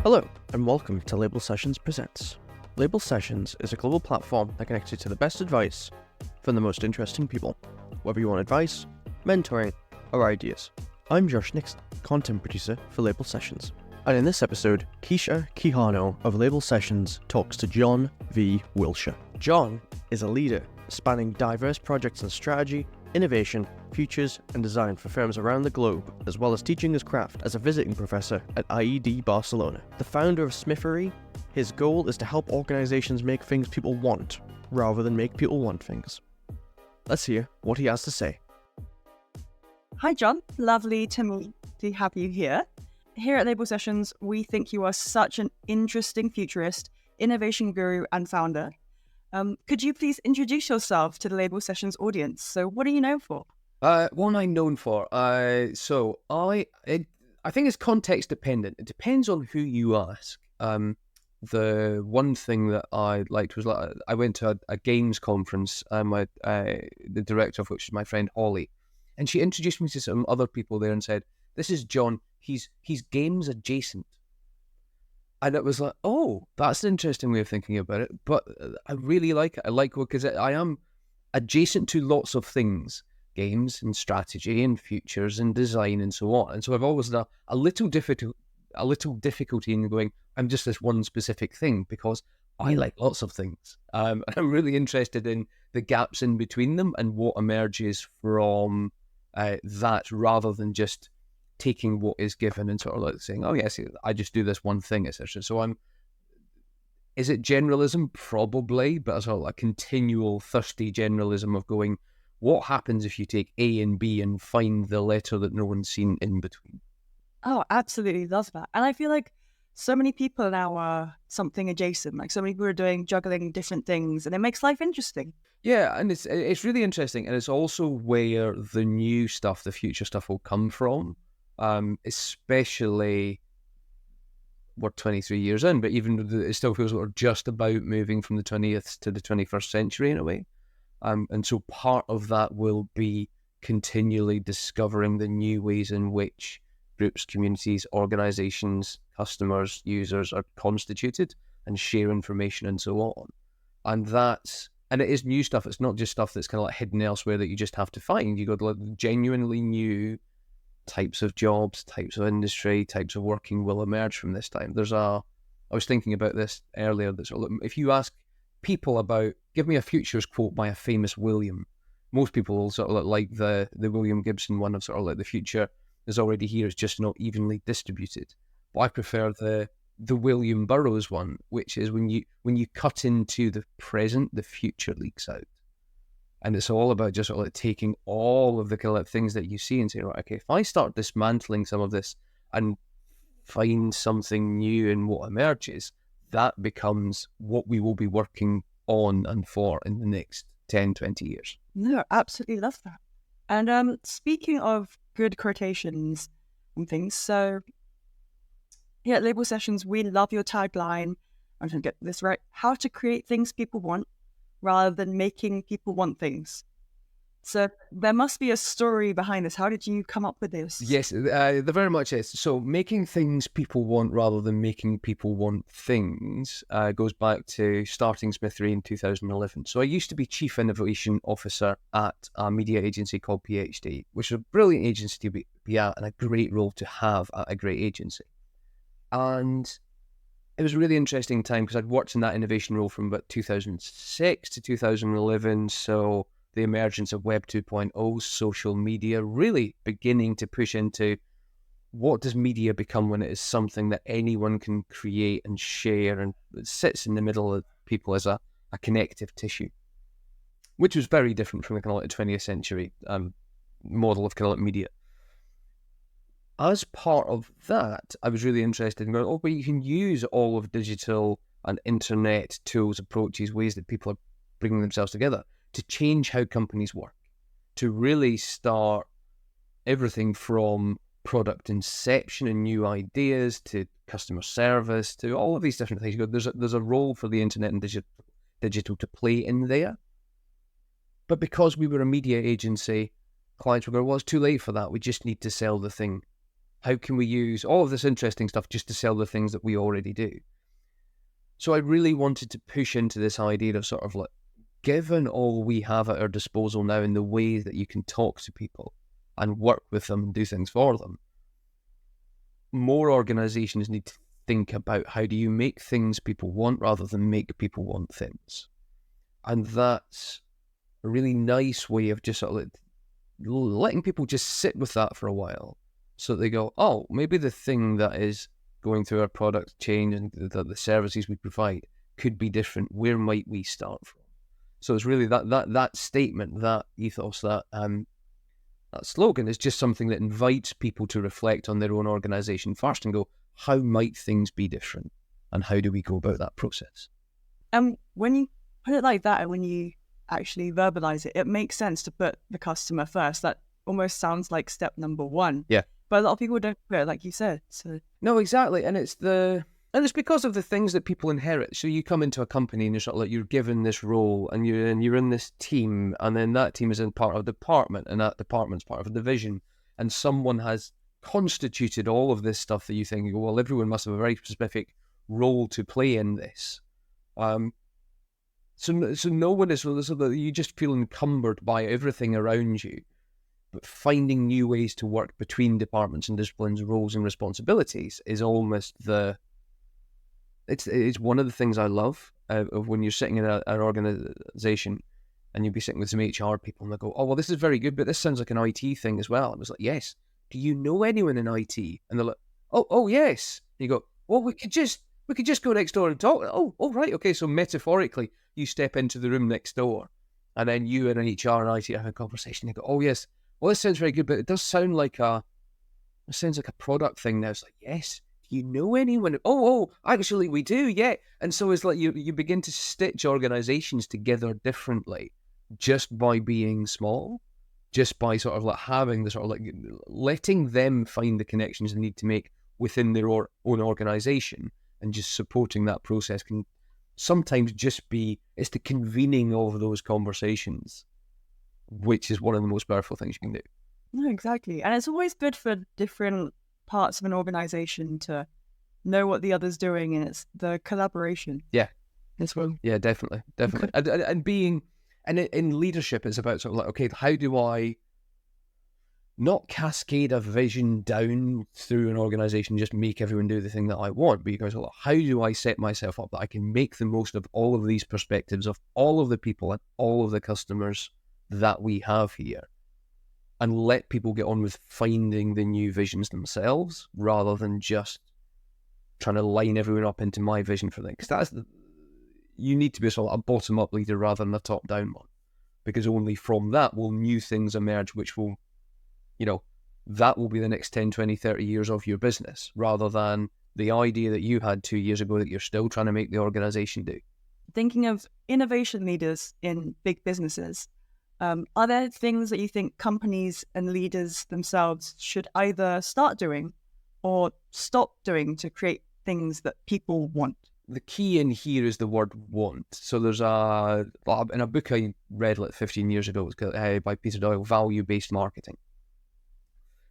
Hello, and welcome to Label Sessions Presents. Label Sessions is a global platform that connects you to the best advice from the most interesting people, whether you want advice, mentoring, or ideas. I'm Josh Nixon, content producer for Label Sessions. And in this episode, Quijano of Label Sessions talks to John V Willshire. John is a leader spanning diverse projects in strategy, innovation, futures, and design for firms around the globe, as well as teaching his craft as a visiting professor at IED Barcelona. The founder of Smithery, his goal is to help organizations make things people want, rather than make people want things. Let's hear what he has to say. Hi John, lovely to have you here. Here at Label Sessions, we think you are such an interesting futurist, innovation guru, and founder. Could you please introduce yourself to the Label Sessions audience? So what are you known for? What am I known for? I think it's context dependent. It depends on who you ask. The one thing that I liked was I went to a games conference. The director of which is my friend Holly, and she introduced me to some other people there and said, "This is John. He's games adjacent." And it was like, oh, that's an interesting way of thinking about it. But I really like it. I like it because I am adjacent to lots of things, games and strategy and futures and design and so on. And so I've always had a little difficulty in going, I'm just this one specific thing, because I like lots of things. I'm really interested in the gaps in between them and what emerges from that, rather than just taking what is given and sort of like saying, oh yes, I just do this one thing, etc. So is it generalism? Probably, but sort of a continual thirsty generalism of going, what happens if you take A and B and find the letter that no one's seen in between? Oh, absolutely love that. And I feel like so many people now are something adjacent, like so many people are juggling different things, and it makes life interesting. Yeah, and it's really interesting, and it's also where the new stuff, the future stuff will come from. Especially, we're 23 years in, but even it still feels like we're just about moving from the 20th to the 21st century in a way. And so part of that will be continually discovering the new ways in which groups, communities, organizations, customers, users are constituted and share information and so on. And it is new stuff. It's not just stuff that's kind of like hidden elsewhere that you just have to find. You got like genuinely new types of jobs, types of industry, types of working will emerge from this time. I was thinking about this earlier, that sort of, if you ask people about, give me a futures quote by a famous William, most people will sort of like the William Gibson one of sort of like the future is already here, it's just not evenly distributed. But I prefer the William Burroughs one, which is when you cut into the present, the future leaks out. And it's all about just sort of like taking all of the kind of things that you see and saying, right, okay, if I start dismantling some of this and find something new in what emerges, that becomes what we will be working on and for in the next 10, 20 years. No, absolutely love that. And speaking of good quotations and things, so here at Label Sessions, we love your tagline. I'm going to get this right. How to create things people want, rather than making people want things. So there must be a story behind this. How did you come up with this? Yes, there very much is. So making things people want rather than making people want things goes back to starting Smithery in 2011. So I used to be Chief Innovation Officer at a media agency called PhD, which is a brilliant agency to be at and a great role to have at a great agency. And it was a really interesting time because I'd worked in that innovation role from about 2006 to 2011. So the emergence of Web 2.0, social media, really beginning to push into what does media become when it is something that anyone can create and share, and it sits in the middle of people as a connective tissue, which was very different from the kind of like 20th century model of kind of like media. As part of that, I was really interested in going, but you can use all of digital and internet tools, approaches, ways that people are bringing themselves together to change how companies work, to really start everything from product inception and new ideas to customer service to all of these different things. There's a role for the internet and digital to play in there. But because we were a media agency, clients were going, well, it's too late for that. We just need to sell the thing. How can we use all of this interesting stuff just to sell the things that we already do? So I really wanted to push into this idea of sort of like, given all we have at our disposal now in the way that you can talk to people and work with them and do things for them, more organizations need to think about how do you make things people want rather than make people want things. And that's a really nice way of just sort of like letting people just sit with that for a while, so they go, oh, maybe the thing that is going through our product change and the services we provide could be different. Where might we start from? So it's really that statement, that ethos, that slogan is just something that invites people to reflect on their own organization first and go, how might things be different? And how do we go about that process? When you put it like that, and when you actually verbalize it, it makes sense to put the customer first. That almost sounds like step number one. Yeah. But a lot of people don't put it like you said. So no, exactly. And it's because of the things that people inherit. So you come into a company and you're sort of like, you're given this role and you're in this team, and then that team is in part of a department, and that department's part of a division, and someone has constituted all of this stuff that you think, well, everyone must have a very specific role to play in this. So no one is, so that you just feel encumbered by everything around you. But finding new ways to work between departments and disciplines, roles and responsibilities is almost it's one of the things I love of when you're sitting in an organization and you'll be sitting with some HR people and they'll go, oh, well, this is very good, but this sounds like an IT thing as well. And it's like, yes. Do you know anyone in IT? And they're like, oh, yes. And you go, well, we could just go next door and talk. Oh, right. Okay. So metaphorically, you step into the room next door and then you and an HR and IT have a conversation. They go, oh, yes. Well, this sounds very good, but it does sound like a product thing now. It's like, yes. Do you know anyone? Oh, actually we do. Yeah. And so it's like you begin to stitch organizations together differently just by being small, just by sort of like having the sort of like letting them find the connections they need to make within their own organization, and just supporting that process can sometimes just be, it's the convening of those conversations, which is one of the most powerful things you can do. No, exactly. And it's always good for different parts of an organization to know what the other's doing, and it's the collaboration. Yeah. As well. Yeah, definitely. And in leadership, it's about sort of like, okay, how do I not cascade a vision down through an organization, just make everyone do the thing that I want, because how do I set myself up that I can make the most of all of these perspectives of all of the people and all of the customers that we have here, and let people get on with finding the new visions themselves rather than just trying to line everyone up into my vision for them. Because you need to be sort of a bottom-up leader rather than a top-down one, because only from that will new things emerge, which will, that will be the next 10, 20, 30 years of your business, rather than the idea that you had 2 years ago that you're still trying to make the organization do. Thinking of innovation leaders in big businesses, are there things that you think companies and leaders themselves should either start doing or stop doing to create things that people want? The key in here is the word want. So there's in a book I read like 15 years ago, it was by Peter Doyle, Value-Based Marketing.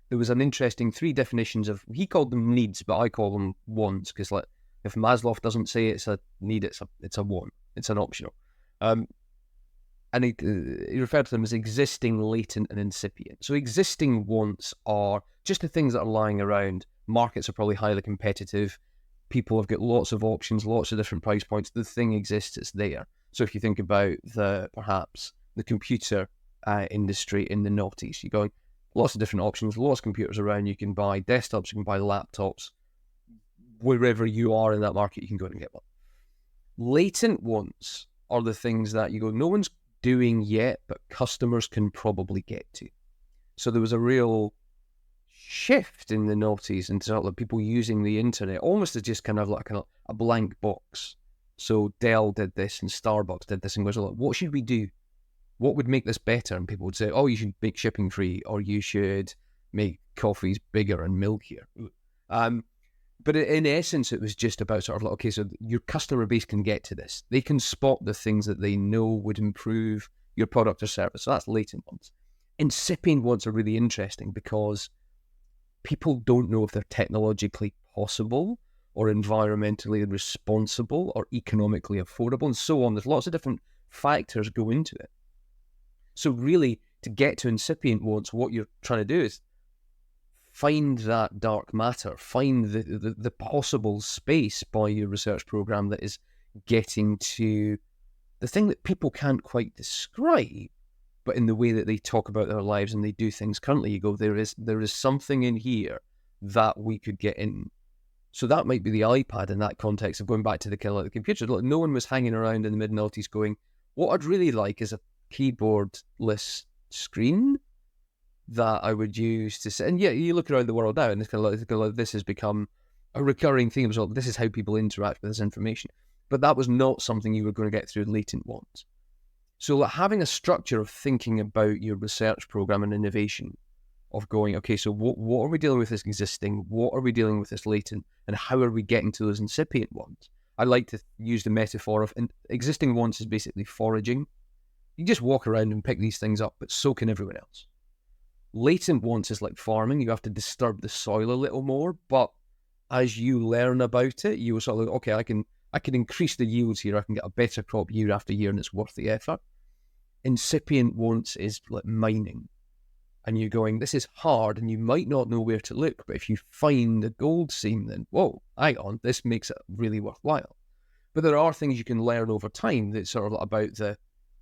There was an interesting 3 definitions of, he called them needs, but I call them wants, because like if Maslow doesn't say it's a need, it's a want. It's an optional. And he referred to them as existing, latent, and incipient. So existing wants are just the things that are lying around. Markets are probably highly competitive. People have got lots of options, lots of different price points. The thing exists, it's there. So if you think about perhaps the computer industry in the noughties, you're going, lots of different options, lots of computers around. You can buy desktops, you can buy laptops. Wherever you are in that market, you can go and get one. Latent wants are the things that you go, no one's doing yet, but customers can probably get to. So there was a real shift in the noughties into sort of people using the internet almost as just kind of like a blank box. So Dell did this and Starbucks did this and was like, what should we do? What would make this better? And people would say, oh, you should make shipping free, or you should make coffees bigger and milkier. But in essence, it was just about sort of like, okay, so your customer base can get to this. They can spot the things that they know would improve your product or service. So that's latent ones. Incipient ones are really interesting because people don't know if they're technologically possible or environmentally responsible or economically affordable and so on. There's lots of different factors go into it. So really, to get to incipient wants, what you're trying to do is find that dark matter, find the possible space by your research program that is getting to the thing that people can't quite describe, but in the way that they talk about their lives and they do things currently, you go, there is something in here that we could get in. So that might be the iPad in that context of going back to the computer. No one was hanging around in the mid-noughties going, what I'd really like is a keyboard-less screen that I would use to sit. And yeah, you look around the world now and it's kind of like this has become a recurring theme. So this is how people interact with this information. But that was not something you were going to get through latent wants. So like, having a structure of thinking about your research program and innovation, of going, okay, so what are we dealing with this existing? What are we dealing with this latent? And how are we getting to those incipient ones? I like to use the metaphor of existing wants is basically foraging. You just walk around and pick these things up, but so can everyone else. Latent wants is like farming. You have to disturb the soil a little more, but as you learn about it, you will sort of like, okay, I can increase the yields here. I can get a better crop year after year, and it's worth the effort. Incipient wants is like mining. And you're going, this is hard, and you might not know where to look, but if you find the gold seam, then, whoa, hang on, this makes it really worthwhile. But there are things you can learn over time that's sort of about the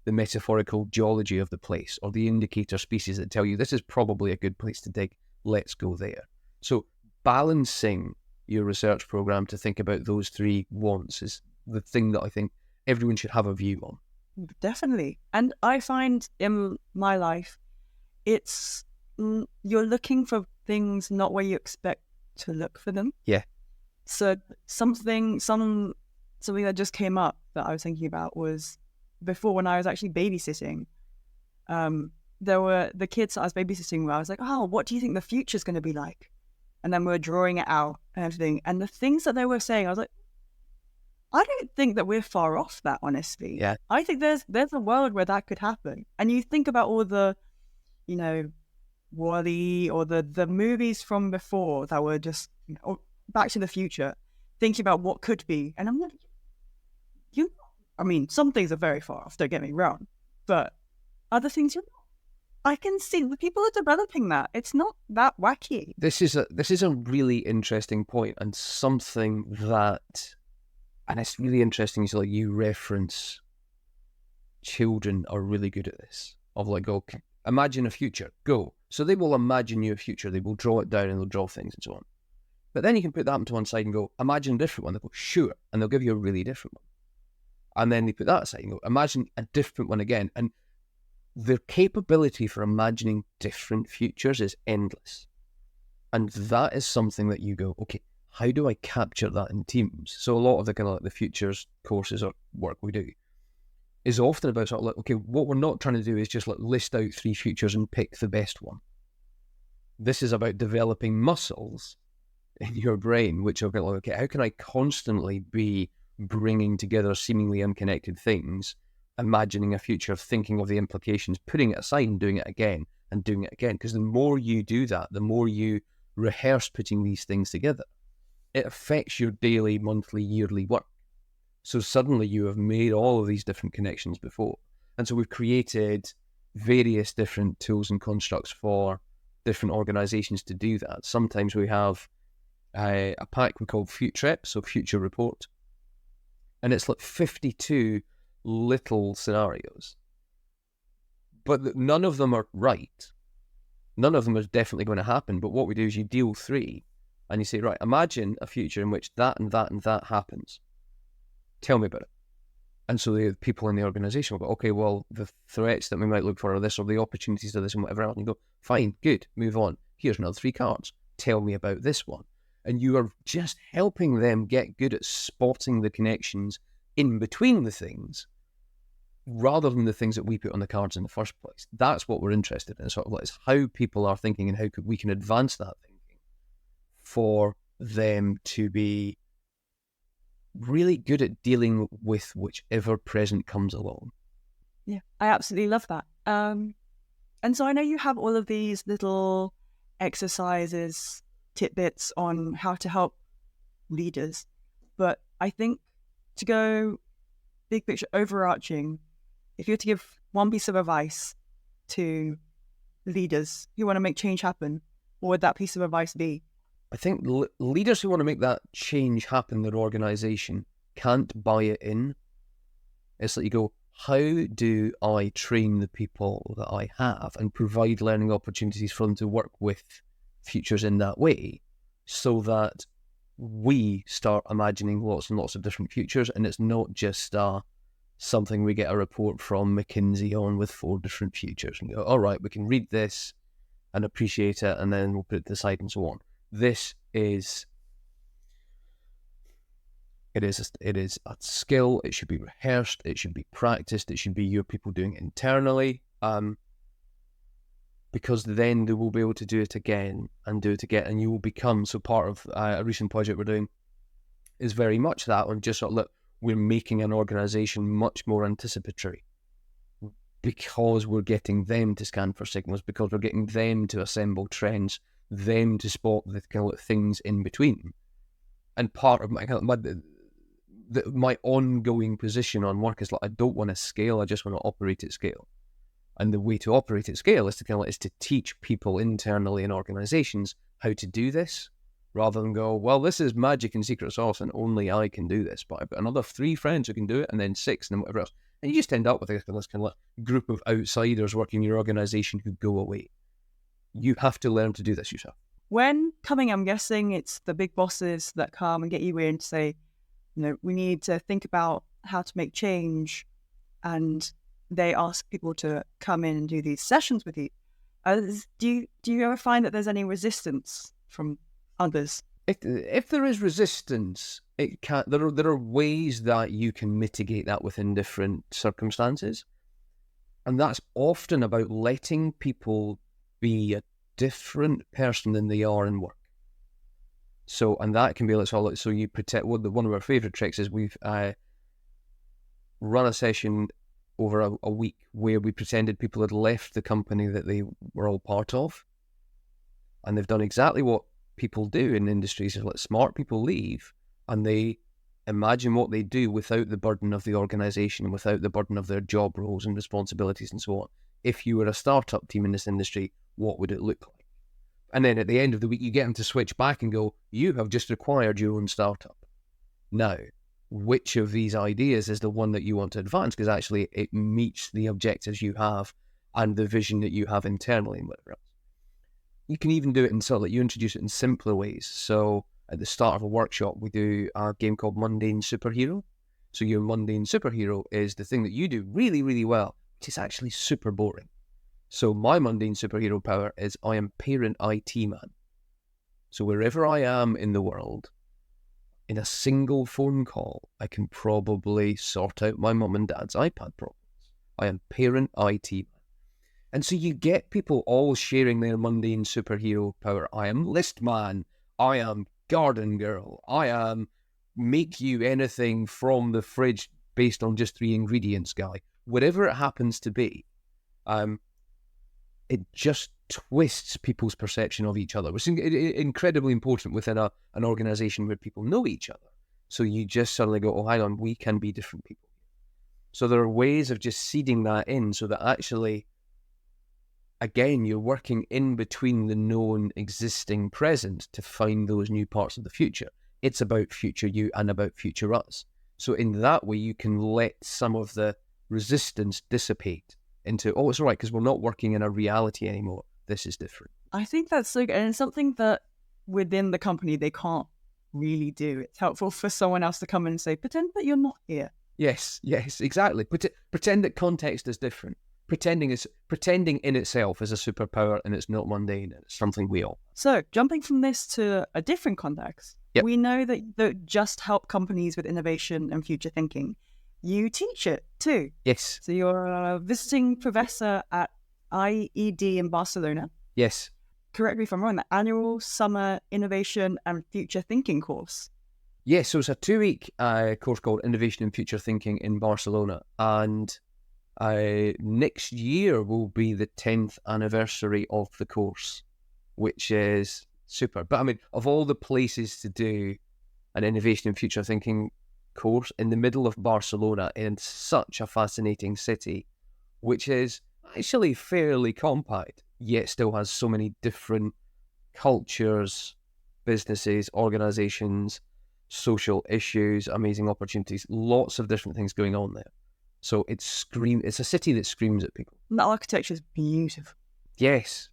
metaphorical geology of the place, or the indicator species that tell you this is probably a good place to dig, let's go there. So balancing your research program to think about those three wants is the thing that I think everyone should have a view on. Definitely. And I find in my life, it's you're looking for things not where you expect to look for them. Yeah. So something that just came up that I was thinking about was before, when I was actually babysitting, there were the kids that I was babysitting where I was like, oh, what do you think the future's going to be like? And then we were drawing it out and everything. And the things that they were saying, I was like, I don't think that we're far off that, honestly. Yeah. I think there's a world where that could happen. And you think about all the, Wall-E or the movies from before that were just Back to the Future, thinking about what could be. And I'm like, some things are very far off, don't get me wrong, but other things I can see the people are developing that. It's not that wacky. This is a really interesting point, and something that, and it's really interesting. So like you reference, children are really good at this. Of like, go imagine a future, go. So they will imagine you a future. They will draw it down and they'll draw things and so on. But then you can put that to one side and go, imagine a different one. They go, sure, and they'll give you a really different one. And then they put that aside and go, imagine a different one again. And their capability for imagining different futures is endless. And that is something that you go, okay, how do I capture that in teams? So a lot of the kind of like the futures courses or work we do is often about sort of like, okay, what we're not trying to do is just like list out 3 futures and pick the best one. This is about developing muscles in your brain, which are like, okay, how can I constantly be bringing together seemingly unconnected things, imagining a future, thinking of the implications, putting it aside and doing it again and doing it again. Because the more you do that, the more you rehearse putting these things together, it affects your daily, monthly, yearly work. So suddenly you have made all of these different connections before. And so we've created various different tools and constructs for different organizations to do that. Sometimes we have a pack we call FutureRep, so Future Report. And it's like 52 little scenarios. But none of them are right. None of them is definitely going to happen. But what we do is you deal 3 and you say, right, imagine a future in which that and that and that happens. Tell me about it. And so the people in the organization will go, okay, well, the threats that we might look for are this, or the opportunities are this, and whatever else. And you go, fine, good, move on. Here's another 3 cards. Tell me about this one. And you are just helping them get good at spotting the connections in between the things, rather than the things that we put on the cards in the first place. That's what we're interested in. Sort of like, it's how people are thinking and how we can advance that thinking for them to be really good at dealing with whichever present comes along. Yeah, I absolutely love that. And so I know you have all of these little exercises tidbits on how to help leaders. But I think to go big picture, overarching, if you were to give one piece of advice to leaders who want to make change happen, what would that piece of advice be? I think leaders who want to make that change happen in their organisation can't buy it in. It's like you go, how do I train the people that I have and provide learning opportunities for them to work with futures in that way, so that we start imagining lots and lots of different futures, and it's not just something we get a report from McKinsey on with 4 different futures and go, all right, we can read this and appreciate it, and then we'll put it to the side and so on. This is... It is a skill. It should be rehearsed. It should be practiced. It should be your people doing it internally, because then they will be able to do it again and do it again, and you will become. So part of a recent project we're doing is very much that on just sort of, look, we're making an organisation much more anticipatory because we're getting them to scan for signals, because we're getting them to assemble trends, them to spot the kind of things in between. And part of my ongoing position on work is like, I don't want to scale, I just want to operate at scale. And the way to operate at scale is to teach people internally in organizations how to do this, rather than go, well, this is magic and secret sauce and only I can do this, but I've got another 3 friends who can do it, and then 6 and then whatever else. And you just end up with this kind of like group of outsiders working in your organization who go away. You have to learn to do this yourself. When coming, I'm guessing it's the big bosses that come and get you in to say, we need to think about how to make change, and they ask people to come in and do these sessions with you. Do you ever find that there's any resistance from others? If there is resistance, there are ways that you can mitigate that within different circumstances, and that's often about letting people be a different person than they are in work. So, and that can be so you protect. One of our favorite tricks is we've run a session over a week where we pretended people had left the company that they were all part of, and they've done exactly what people do in industries. Let smart people leave, and they imagine what they do without the burden of the organization and without the burden of their job roles and responsibilities and so on. If you were a startup team in this industry, what would it look like? And then at the end of the week, you get them to switch back and go, you have just acquired your own startup. Now, which of these ideas is the one that you want to advance? Because actually it meets the objectives you have and the vision that you have internally and whatever else. You can even do it in sort of like you introduce it in simpler ways. So at the start of a workshop, we do a game called Mundane Superhero. So your mundane superhero is the thing that you do really, really well, which is actually super boring. So my mundane superhero power is I am parent IT man. So wherever I am in the world, in a single phone call, I can probably sort out my mum and dad's iPad problems. I am parent IT man. And so you get people all sharing their mundane superhero power. I am list man. I am garden girl. I am make you anything from the fridge based on just 3 ingredients guy. Whatever it happens to be. It just twists people's perception of each other, which is incredibly important within an organization where people know each other. So you just suddenly go, oh, hang on, we can be different people. So there are ways of just seeding that in so that actually, again, you're working in between the known existing present to find those new parts of the future. It's about future you and about future us. So in that way, you can let some of the resistance dissipate into, oh, it's all right, because we're not working in a reality anymore. This is different. I think that's so good. And it's something that within the company they can't really do. It's helpful for someone else to come in and say, pretend that you're not here. Yes, exactly. Pretend that context is different. Pretending in itself is a superpower, and it's not mundane. It's something we all. So jumping from this to a different context, Yep. We know that you don't just help companies with innovation and future thinking. You teach it too. Yes. So you're a visiting professor at IED in Barcelona. Yes. Correct me if I'm wrong, the annual summer innovation and future thinking course. Yes, so it's a 2-week course called Innovation and Future Thinking in Barcelona. And next year will be the 10th anniversary of the course, which is super. But I mean, of all the places to do an innovation in future thinking course, in the middle of Barcelona, in such a fascinating city, which is actually fairly compact, yet still has so many different cultures, businesses, organizations, social issues, amazing opportunities, lots of different things going on there. So it's a city that screams at people. The architecture is beautiful. Yes,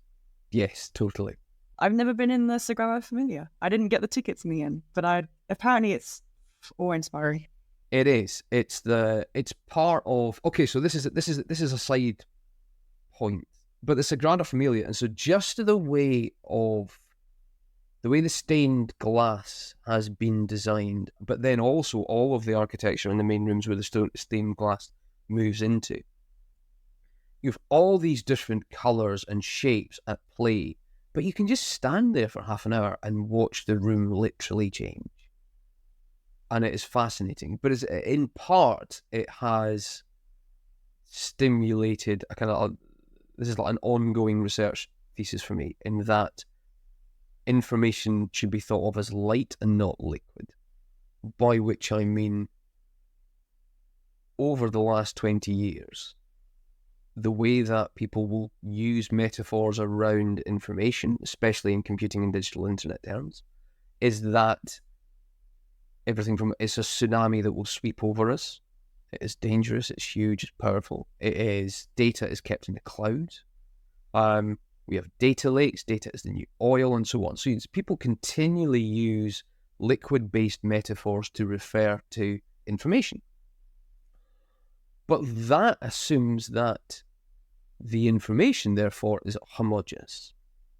totally. I've never been in the Sagrada Familia. I didn't get the tickets in the end, but apparently it's awe-inspiring. It is. It's part of. Okay, so this is a side point, but the Sagrada Familia, and so just the way the stained glass has been designed, but then also all of the architecture in the main rooms where the stained glass moves into. You have all these different colours and shapes at play, but you can just stand there for half an hour and watch the room literally change. And it is fascinating. But in part, it has stimulated this is like an ongoing research thesis for me, in that information should be thought of as light and not liquid. By which I mean, over the last 20 years, the way that people will use metaphors around information, especially in computing and digital internet terms, is that everything from it's a tsunami that will sweep over us. It is dangerous, it's huge, it's powerful. Data is kept in the cloud. We have data lakes, data is the new oil, and so on. So people continually use liquid-based metaphors to refer to information. But that assumes that the information, therefore, is homogeneous.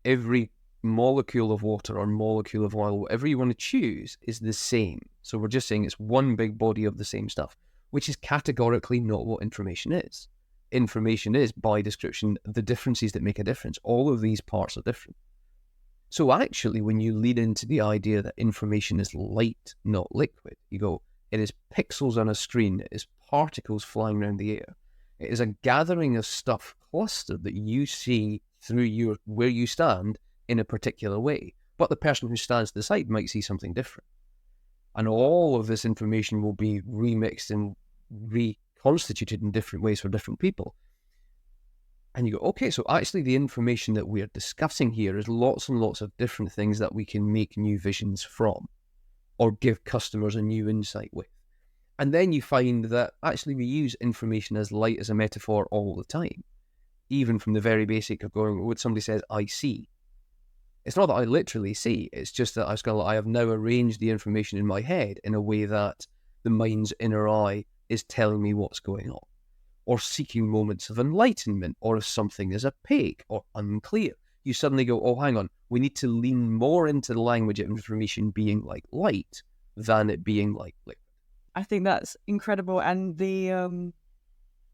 Every molecule of water or molecule of oil, whatever you want to choose, is the same. So we're just saying it's one big body of the same stuff, which is categorically not what information is. Information is, by description, the differences that make a difference. All of these parts are different. So actually, when you lead into the idea that information is light, not liquid, you go, it is pixels on a screen, it is particles flying around the air. It is a gathering of stuff clustered that you see through where you stand in a particular way. But the person who stands to the side might see something different. And all of this information will be remixed and reconstituted in different ways for different people. And you go, okay, so actually the information that we're discussing here is lots and lots of different things that we can make new visions from, or give customers a new insight with. And then you find that actually we use information as light as a metaphor all the time, even from the very basic of going, when somebody says, I see. It's not that I literally see, it's just that I have now arranged the information in my head in a way that the mind's inner eye is telling me what's going on, or seeking moments of enlightenment, or if something is opaque or unclear. You suddenly go, oh, hang on, we need to lean more into the language of information being like light than it being like liquid. I think that's incredible, and the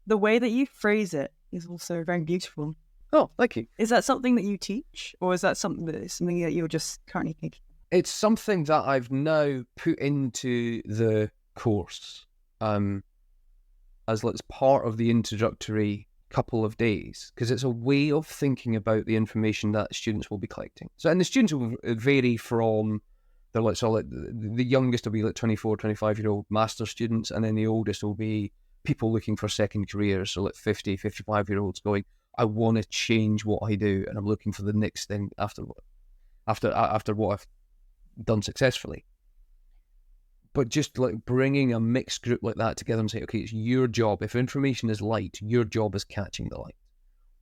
way that you phrase it is also very beautiful. Oh, thank you. Is that something that you teach, or is that something that you're just currently thinking? It's something that I've now put into the course as part of the introductory couple of days, because it's a way of thinking about the information that students will be collecting. So, and the students will vary from, the youngest will be like 24, 25-year-old master students, and then the oldest will be people looking for second careers, so like 50, 55-year-olds going, I want to change what I do, and I'm looking for the next thing after what I've done successfully. But just like bringing a mixed group like that together and say, okay, it's your job. If information is light, your job is catching the light.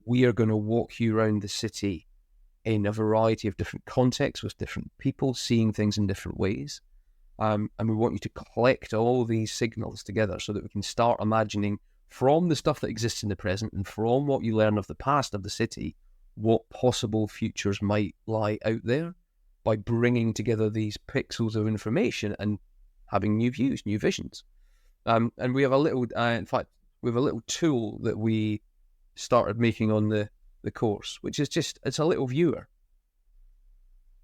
We are going to walk you around the city in a variety of different contexts with different people, seeing things in different ways. And we want you to collect all these signals together so that we can start imagining from the stuff that exists in the present and from what you learn of the past of the city, what possible futures might lie out there by bringing together these pixels of information and having new views, new visions. And we have a little, we have a little tool that we started making on the course, which is it's a little viewer.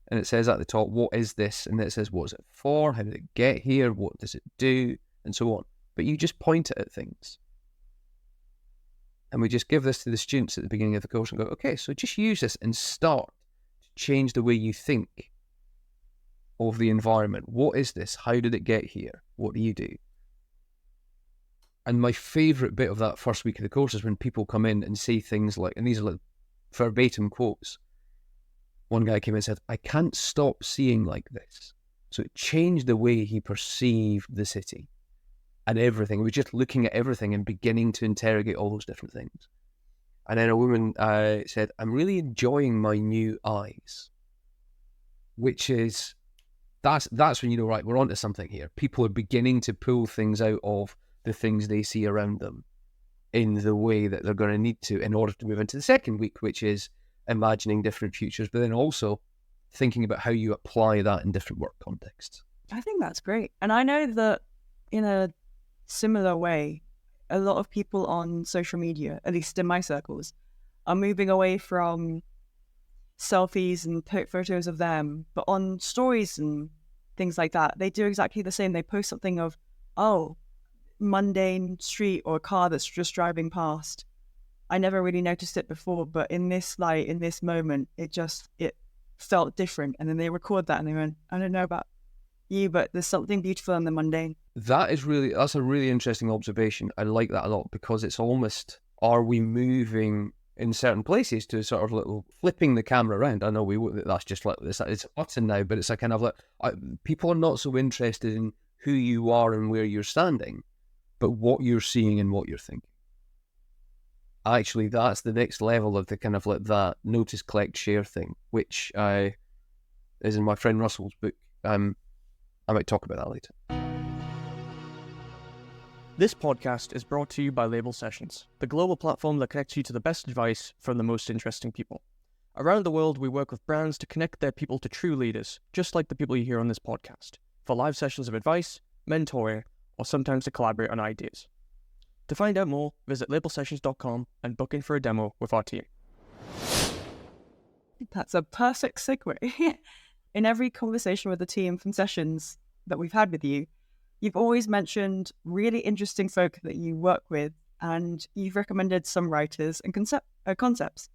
And it says at the top, what is this? And then it says, what's it for? How did it get here? What does it do? And so on. But you just point it at things. And we just give this to the students at the beginning of the course and go, okay, so just use this and start to change the way you think of the environment. What is this? How did it get here? What do you do? And my favourite bit of that first week of the course is when people come in and say things like, and these are like verbatim quotes. One guy came in and said, I can't stop seeing like this. So it changed the way he perceived the city and everything. He was just looking at everything and beginning to interrogate all those different things. And then a woman said, I'm really enjoying my new eyes, which is, that's when you know, right, we're onto something here. People are beginning to pull things out of the things they see around them in the way that they're going to need to in order to move into the second week, which is imagining different futures, but then also thinking about how you apply that in different work contexts. I think that's great. And I know that in a similar way, a lot of people on social media, at least in my circles, are moving away from selfies and photos of them, but on stories and things like that, they do exactly the same. They post something of, oh, mundane street or a car that's just driving past. I never really noticed it before, but in this light, in this moment, it felt different. And then they record that and they went, I don't know about you, but there's something beautiful in the mundane. That's a really interesting observation. I like that a lot, because it's almost, are we moving in certain places to sort of little flipping the camera around? I know that's just like this. It's a button now, but it's a kind of like, people are not so interested in who you are and where you're standing, but what you're seeing and what you're thinking. Actually, that's the next level of the kind of like that notice, collect, share thing, which is in my friend Russell's book. I might talk about that later. This podcast is brought to you by Label Sessions, the global platform that connects you to the best advice from the most interesting people. Around the world, we work with brands to connect their people to true leaders, just like the people you hear on this podcast, for live sessions of advice, mentoring, or sometimes to collaborate on ideas. To find out more, visit labelsessions.com and book in for a demo with our team. That's a perfect segue. In every conversation with the team from sessions that we've had with you, you've always mentioned really interesting folk that you work with, and you've recommended some writers and concepts.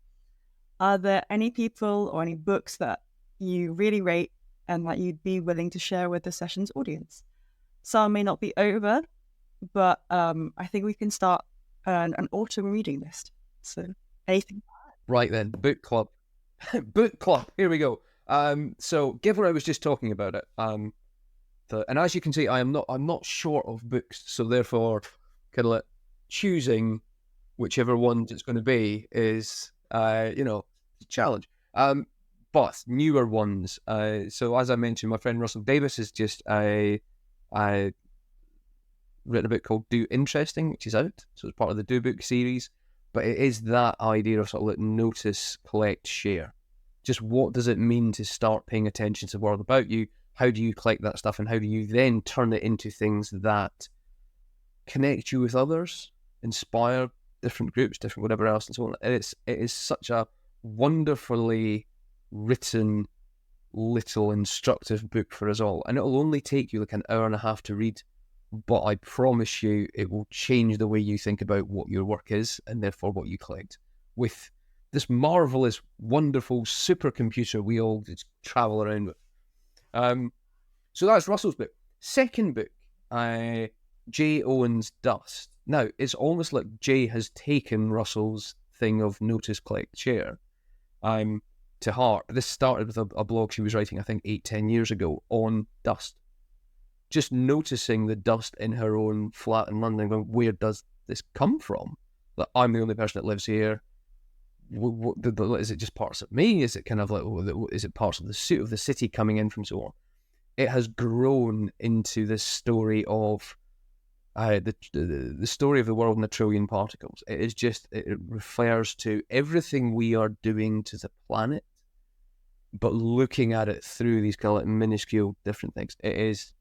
Are there any people or any books that you really rate and that you'd be willing to share with the sessions audience? Some may not be over, but I think we can start an autumn reading list. So anything? Right then, book club. Book club, here we go. So given I was just talking about it, and as you can see, I'm not short of books, so therefore kind of like choosing whichever one it's going to be is a challenge. But newer ones. So as I mentioned, my friend Russell Davis has just written a book called Do Interesting, which is out. So it's part of the Do Book series. But it is that idea of sort of like notice, collect, share. Just what does it mean to start paying attention to the world about you? How do you collect that stuff, and how do you then turn it into things that connect you with others, inspire different groups, different whatever else, and so on? It is such a wonderfully written, little instructive book for us all. And it'll only take you like an hour and a half to read, but I promise you it will change the way you think about what your work is and therefore what you collect. With this marvelous, wonderful supercomputer we all just travel around with. So that's Russell's book. Second book, Jay Owen's Dust. Now, it's almost like Jay has taken Russell's thing of notice, collect, share to heart. This started with a blog she was writing, I think, 8-10 years ago on dust. Just noticing the dust in her own flat in London, going, where does this come from? Like, I'm the only person that lives here. Is it just parts of me? Is it kind of like, is it parts of the suit of the city coming in from so on? It has grown into this story of the story of the world in a trillion particles. It is just, it refers to everything we are doing to the planet, but looking at it through these kind of like minuscule different things. It is,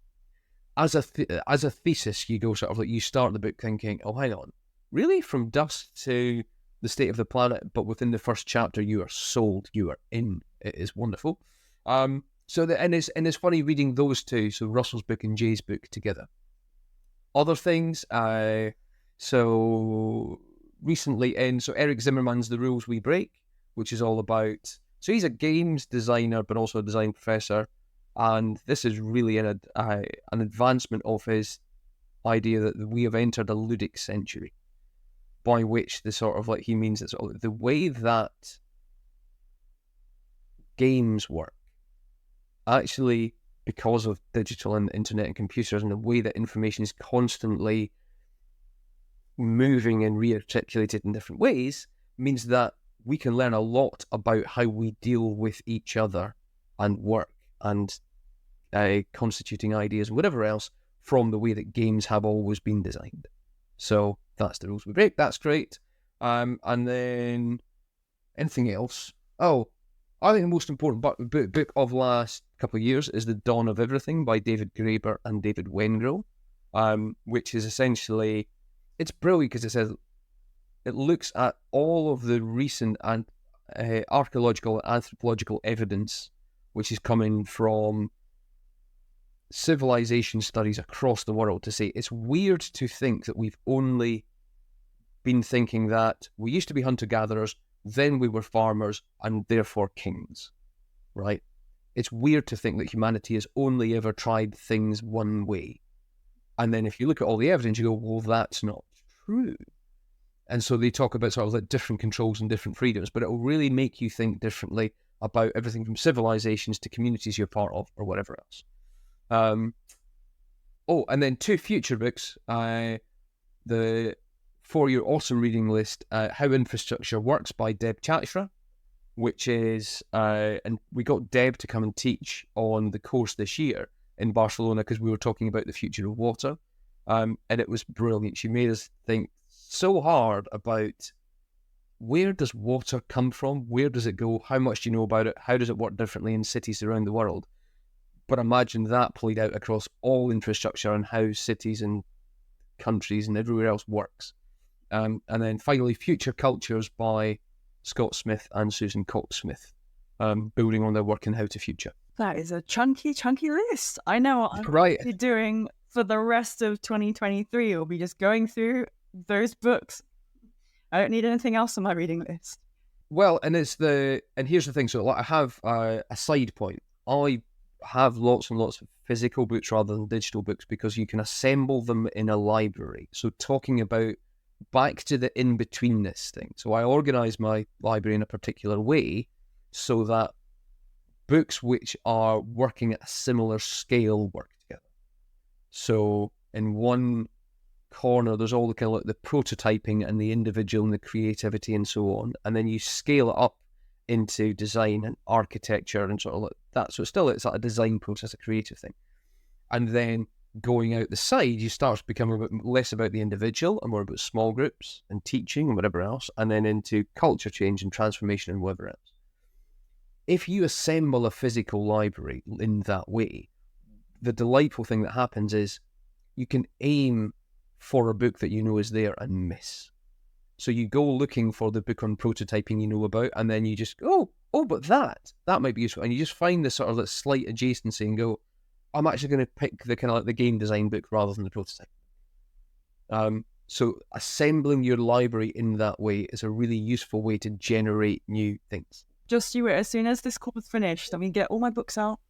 as a thesis, you go sort of like, you start the book thinking, oh, hang on, really? From dust to the state of the planet, but within the first chapter, you are sold, you are in. It is wonderful. And it's funny reading those two, so Russell's book and Jay's book together. Other things, so recently so Eric Zimmerman's The Rules We Break, which is all about, so he's a games designer, but also a design professor, And this is really an advancement of his idea that we have entered a ludic century, by which the sort of like he means that sort of the way that games work, actually, because of digital and internet and computers and the way that information is constantly moving and rearticulated in different ways, means that we can learn a lot about how we deal with each other and work and constituting ideas and whatever else from the way that games have always been designed. So that's the rules we break. That's great. And then anything else? Oh, I think the most important book of last couple of years is The Dawn of Everything by David Graeber and David Wengrow, which is essentially, it's brilliant because it says, it looks at all of the recent and archaeological and anthropological evidence which is coming from civilization studies across the world to say it's weird to think that we've only been thinking that we used to be hunter-gatherers, then we were farmers, and therefore kings, right? It's weird to think that humanity has only ever tried things one way. And then if you look at all the evidence, you go, well, that's not true. And so they talk about sort of like different controls and different freedoms, but it will really make you think differently about everything from civilizations to communities you're part of or whatever else. And then 2 future books, the for your awesome reading list, How Infrastructure Works by Deb Chachra, which is, and we got Deb to come and teach on the course this year in Barcelona because we were talking about the future of water, and it was brilliant. She made us think so hard about where does water come from, where does it go, how much do you know about it, how does it work differently in cities around the world. But imagine that played out across all infrastructure and how cities and countries and everywhere else works. And then finally, Future Cultures by Scott Smith and Susan Cox Smith, building on their work in How to Future. That is a chunky list. I know what I'm Right. actually doing for the rest of 2023. I'll be just going through those books. I don't need anything else on my reading list. Well, and here's the thing. So I have a side point. I have lots and lots of physical books rather than digital books because you can assemble them in a library. So talking about back to the in-betweenness thing. So I organise my library in a particular way so that books which are working at a similar scale work together. So in one corner, there's all the kind of like the prototyping and the individual and the creativity and so on. And then you scale it up into design and architecture and sort of like that. So it's like a design process, a creative thing. And then going out the side, you start to become a bit less about the individual and more about small groups and teaching and whatever else, and then into culture change and transformation and whatever else. If you assemble a physical library in that way, the delightful thing that happens is you can aim for a book that you know is there and miss. So you go looking for the book on prototyping you know about, and then you just go, oh, but that might be useful. And you just find this sort of like slight adjacency and go, I'm actually going to pick the kind of like the game design book rather than the prototype. So assembling your library in that way is a really useful way to generate new things. Just you wait, as soon as this course is finished, let me get all my books out.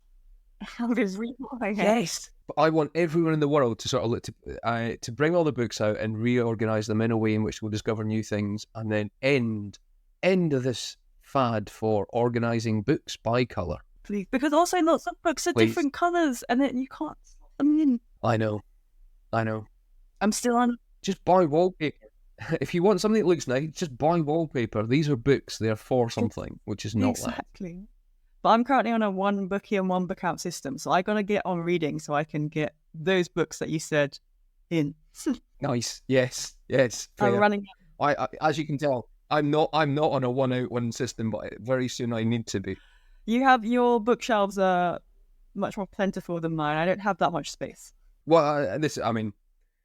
I'll just read what I get. Yes. But I want everyone in the world to sort of look to bring all the books out and reorganize them in a way in which we'll discover new things, and then end this fad for organizing books by color. Please, because also lots of books are different colors, and then you can't slot them in. I know. I'm still on. Just buy wallpaper. If you want something that looks nice, just buy wallpaper. These are books; they're for something, which is not exactly. That. But I'm currently on a 1 book in, 1 book out system, so I gotta get on reading so I can get those books that you said in. Nice. Yes. I'm running. I as you can tell, I'm not on a 1 out 1 system, but very soon I need to be. You have your bookshelves are much more plentiful than mine. I don't have that much space. Well,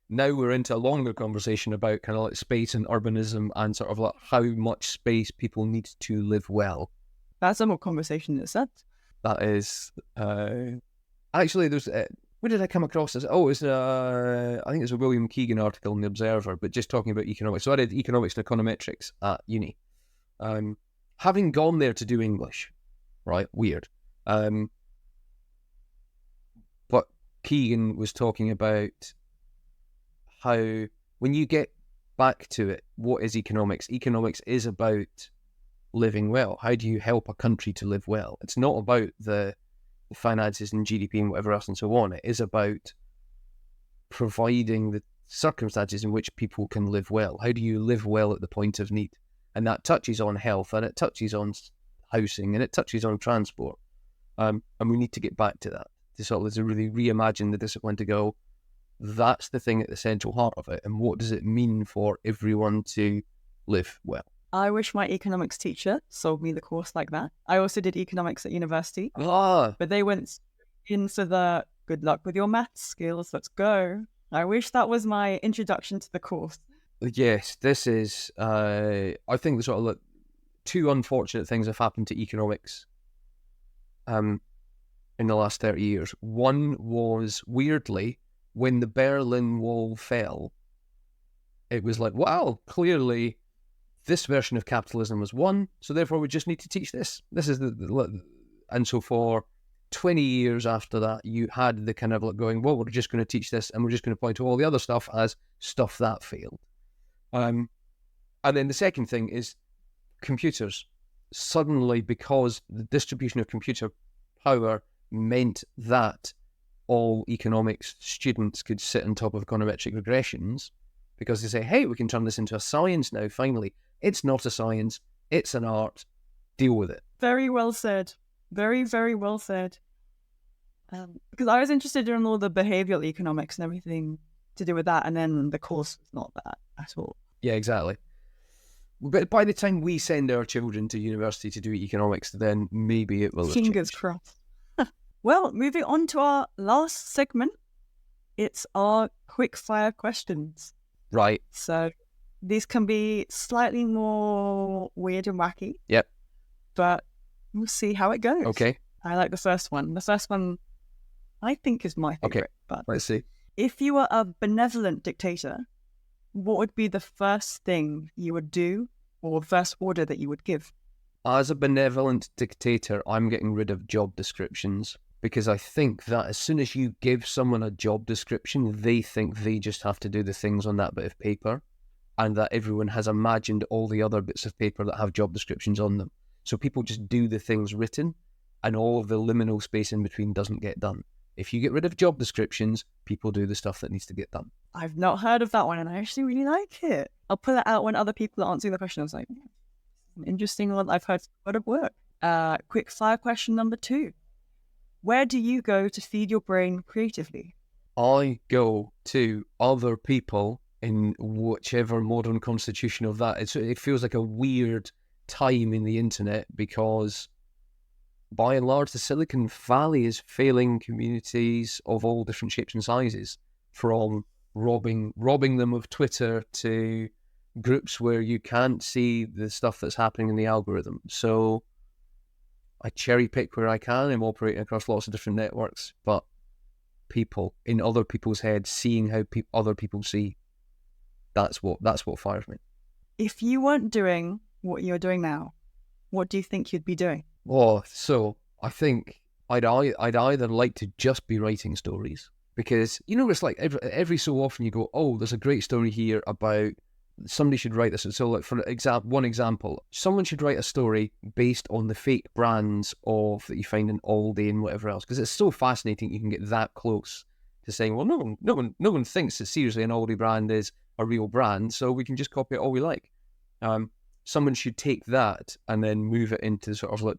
now we're into a longer conversation about kind of like space and urbanism and sort of like how much space people need to live well. That's a more conversation in a sense. That is, actually, there's, where did I come across this? Oh, it's I think it's a William Keegan article in The Observer, but just talking about economics. So I did economics and econometrics at uni. Having gone there to do English, right? Weird. Keegan was talking about how when you get back to it, what is economics? Economics is about living well. How do you help a country to live well? It's not about the finances and GDP and whatever else and so on. It is about providing the circumstances in which people can live well. How do you live well at the point of need? And that touches on health, and it touches on housing, and it touches on transport. And we need to get back to that, to sort of to really reimagine the discipline, to go, that's the thing at the central heart of it, and what does it mean for everyone to live well? I wish my economics teacher sold me the course like that. I also did economics at university, Ah, but they went into the good luck with your maths skills, let's go. I wish that was my introduction to the course. yes, this is, I think the sort of two unfortunate things have happened to economics in the last 30 years. One was, weirdly, when the Berlin Wall fell, it was like, wow, clearly this version of capitalism was won, so therefore we just need to teach this. This is and so for 20 years after that, you had the kind of like going, well, we're just going to teach this, and we're just going to point to all the other stuff as stuff that failed. And then the second thing is computers. Suddenly, because the distribution of computer power meant that all economics students could sit on top of econometric regressions, because they say, hey, we can turn this into a science now, finally. It's not a science, it's an art. Deal with it. Very well said. Very, very well said. Because I was interested in all the behavioral economics and everything to do with that, and then the course was not that at all. Yeah, exactly. But by the time we send our children to university to do economics, then maybe it will have Fingers changed. crossed. Well, moving on to our last segment. It's our quick fire questions. Right. So these can be slightly more weird and wacky. Yep. But we'll see how it goes. Okay. I like the first one. The first one I think is my favorite. Okay. But Let's see. if you were a benevolent dictator, what would be the first thing you would do, or first order that you would give? As a benevolent dictator, I'm getting rid of job descriptions, because I think that as soon as you give someone a job description, they think they just have to do the things on that bit of paper, and that everyone has imagined all the other bits of paper that have job descriptions on them. So people just do the things written, and all of the liminal space in between doesn't get done. If you get rid of job descriptions, people do the stuff that needs to get done. I've not heard of that one, and I actually really like it. I'll put that out when other people are answering the question. I was like, an interesting one. I've heard a lot of work. Quick fire question number 2. Where do you go to feed your brain creatively? I go to other people in whichever modern constitution of that. It feels like a weird time in the internet, because by and large, the Silicon Valley is failing communities of all different shapes and sizes, from robbing them of Twitter to groups where you can't see the stuff that's happening in the algorithm. So I cherry pick where I can. I'm operating across lots of different networks, but people in other people's heads, seeing how other people see, that's what fires me. If you weren't doing what you're doing now, what do you think you'd be doing? Oh, so I think I'd either like to just be writing stories, because it's like every so often you go, oh, there's a great story here about somebody should write this. So like, for one example, someone should write a story based on the fake brands that you find in Aldi and whatever else, because it's so fascinating you can get that close to saying, well, no one thinks that seriously an Aldi brand is a real brand, so we can just copy it all we like. Someone should take that and then move it into sort of like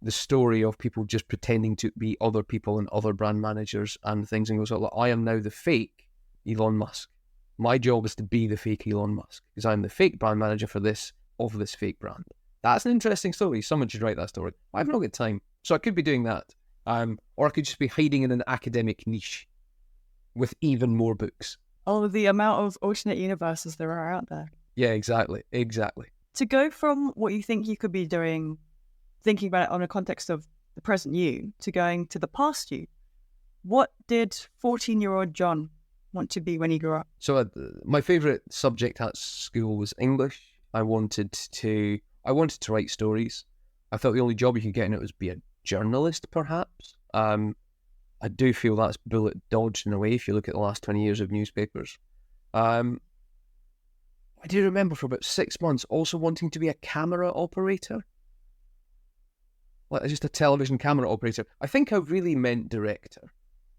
the story of people just pretending to be other people and other brand managers and things, and go sort of like, I am now the fake Elon Musk. My job is to be the fake Elon Musk, because I'm the fake brand manager of this fake brand. That's an interesting story. Someone should write that story. I've not got time, so I could be doing that. Or I could just be hiding in an academic niche with even more books. Oh, the amount of alternate universes there are out there. Yeah, exactly. To go from what you think you could be doing, thinking about it on a context of the present you, to going to the past you, what did 14-year-old John want to be when he grew up? So my favourite subject at school was English. I wanted to write stories. I thought the only job you could get in it was be a journalist, perhaps. I do feel that's bullet dodged in a way if you look at the last 20 years of newspapers. I do remember for about 6 months also wanting to be a camera operator. Like just a television camera operator. I think I really meant director.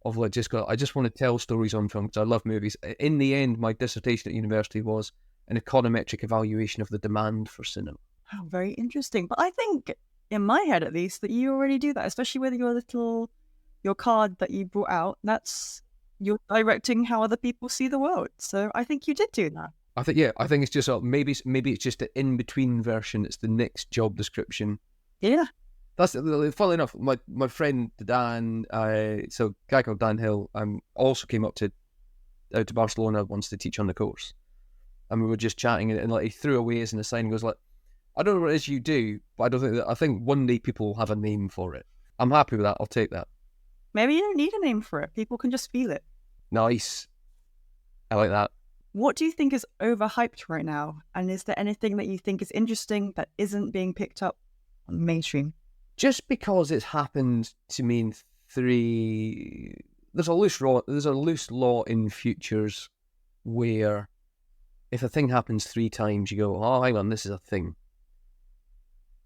Of like I just want to tell stories on film because I love movies. In the end, my dissertation at university was an econometric evaluation of the demand for cinema. Oh, very interesting. But I think, in my head at least, that you already do that, especially with your card that you brought out. You're directing how other people see the world. So I think you did do that. I think it's just maybe it's just an in-between version. It's the next job description. Yeah. That's funnily enough. My friend Dan, so a guy called Dan Hill, also came out to Barcelona once to teach on the course, and we were just chatting, and like he threw away as an assignment. He goes like, "I don't know what it is you do, but I think one day people will have a name for it. I'm happy with that. I'll take that." Maybe you don't need a name for it. People can just feel it. Nice. I like that. What do you think is overhyped right now? And is there anything that you think is interesting that isn't being picked up on the mainstream? Just because it's happened to mean there's a loose law in futures where if a thing happens 3 times, you go, oh, hang on, this is a thing.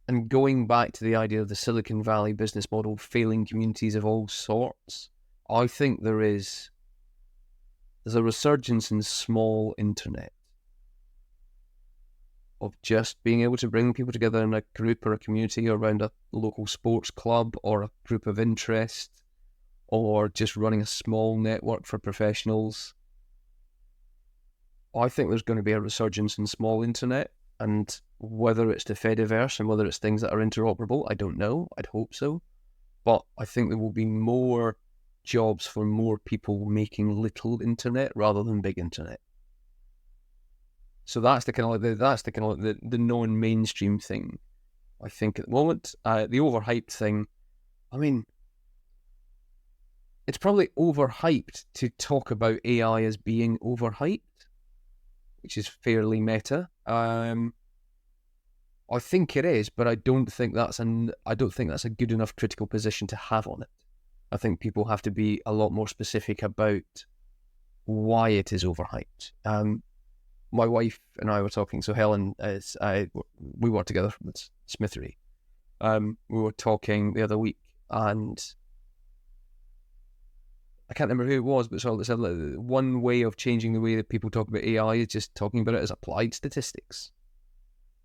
And going back to the idea of the Silicon Valley business model failing communities of all sorts, I think there's a resurgence in small internet of just being able to bring people together in a group or a community around a local sports club or a group of interest, or just running a small network for professionals. I think there's going to be a resurgence in small internet, and whether it's the Fediverse and whether it's things that are interoperable, I don't know. I'd hope so. But I think there will be more jobs for more people making little internet rather than big internet. So that's the non-mainstream thing. I think at the moment, the overhyped thing. I mean, it's probably overhyped to talk about AI as being overhyped, which is fairly meta. I think it is, but I don't think that's a good enough critical position to have on it. I think people have to be a lot more specific about why it is overhyped. My wife and I were talking. So Helen we work together with Smithery. We were talking the other week, and I can't remember who it was, but so said one way of changing the way that people talk about AI is just talking about it as applied statistics.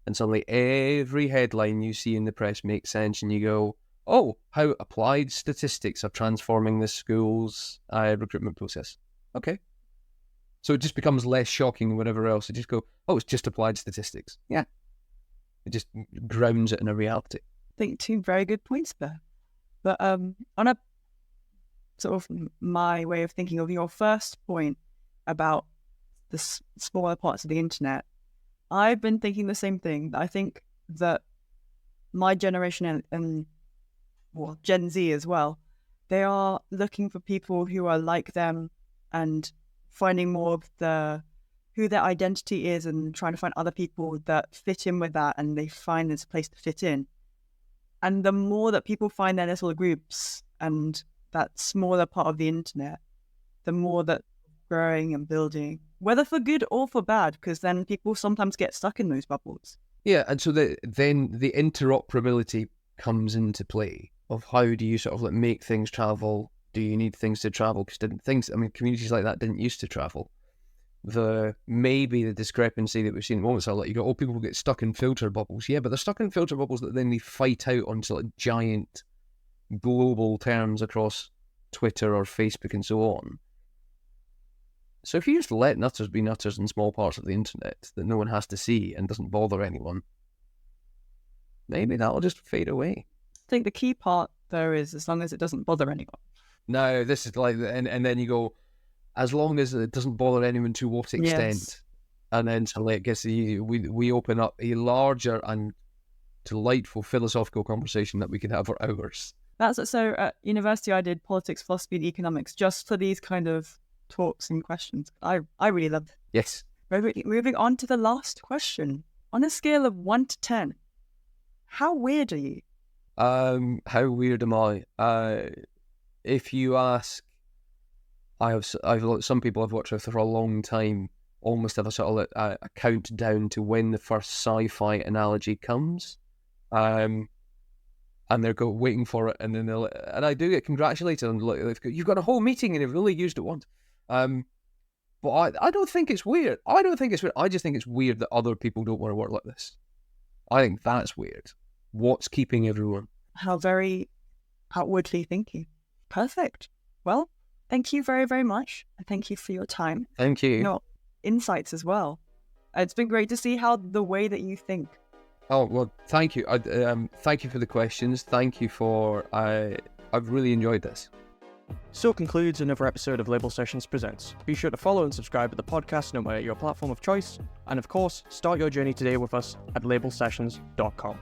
And suddenly every headline you see in the press makes sense, and you go, oh, how applied statistics are transforming the school's recruitment process. Okay. So it just becomes less shocking than whatever else. You just go, oh, it's just applied statistics. Yeah. It just grounds it in a reality. I think 2 very good points there. But on a sort of my way of thinking of your first point about the smaller parts of the internet, I've been thinking the same thing. I think that my generation and Gen Z as well, they are looking for people who are like them and finding more of who their identity is and trying to find other people that fit in with that, and they find there's a place to fit in. And the more that people find their little groups and that smaller part of the internet, the more that growing and building, whether for good or for bad, because then people sometimes get stuck in those bubbles. Yeah, and so then the interoperability comes into play of how do you sort of make things travel. Do you need things to travel? Because communities like that didn't used to travel. Maybe the discrepancy that we've seen at moments are you go, people get stuck in filter bubbles. Yeah, but they're stuck in filter bubbles that then they fight out on sort of giant global terms across Twitter or Facebook and so on. So if you just let nutters be nutters in small parts of the internet that no one has to see and doesn't bother anyone, maybe that'll just fade away. I think the key part, though, is as long as it doesn't bother anyone. No, this is and then you go, as long as it doesn't bother anyone to what extent. Yes. And then suddenly it gets, we open up a larger and delightful philosophical conversation that we can have for hours. So at university I did politics, philosophy and economics just for these kind of talks and questions. I really loved it. Yes. Moving on to the last question. On a scale of 1 to 10, how weird are you? How weird am I? if you ask, I've some people I've worked with for a long time almost have a sort of a countdown to when the first sci-fi analogy comes, and they're waiting for it, and then and I do get congratulated on you've got a whole meeting and you've really used it once. But I don't think it's weird. I just think it's weird that other people don't want to work like this. I think that's weird. What's keeping everyone? How very outwardly thinking. Perfect. Well, thank you very, very much. And thank you for your time. Thank you. Your insights as well. It's been great to see how the way that you think. Oh, well, thank you. Thank you for the questions. Thank you for... I've really enjoyed this. So concludes another episode of Label Sessions Presents. Be sure to follow and subscribe to the podcast no matter your platform of choice. And of course, start your journey today with us at labelsessions.com.